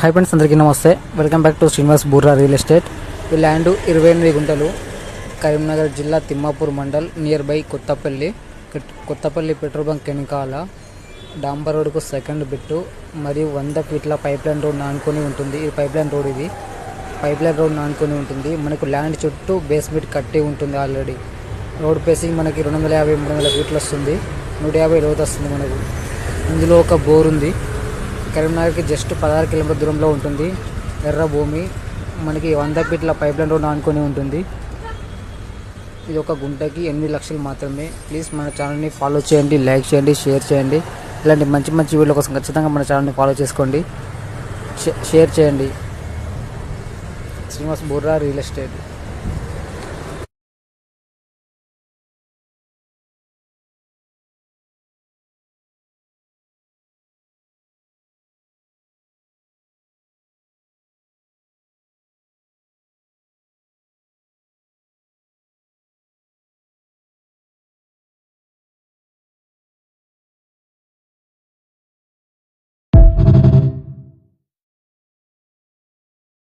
High friends, అందరికీ నమస్తే. Welcome back to Srinivas Burra real estate. ఈ ల్యాండ్ 28 గుంటలు, కరీంనగర్ జిల్లా, Thimmapur mandal, near by Kothapalli petrol bunk వెనకాల డాంబర్ రోడ్కు సెకండ్ బిట్టు మరియు 100 ఫీట్ల పైప్ లైన్ రోడ్ నానుకొని ఉంటుంది. ఈ పైప్ లైన్ రోడ్ నానుకొని ఉంటుంది. మనకు ల్యాండ్ చుట్టూ బేస్మెంట్ కట్టి ఉంటుంది. ఆల్రెడీ రోడ్ పేసింగ్ మనకి 250-300 ఫీట్లు వస్తుంది. 150 లోతు వస్తుంది. మనకు ఇందులో ఒక బోర్ ఉంది. కరీంనగర్కి జస్ట్ 16 కిలోమీటర్ల దూరంలో ఉంటుంది. ఎర్ర భూమి, మనకి 100 ఫీట్ల పైప్ లైన్ రోడ్ ఆనుకొని ఉంటుంది. ఇది ఒక గుంటకి 8 లక్షలు మాత్రమే. ప్లీజ్ మన ఛానల్ని ఫాలో చేయండి, లైక్ చేయండి, షేర్ చేయండి. ఇలాంటి మంచి మంచి వీడియోల కోసం ఖచ్చితంగా మన ఛానల్ని ఫాలో చేసుకోండి, షేర్ చేయండి. Srinivas Burra real estate.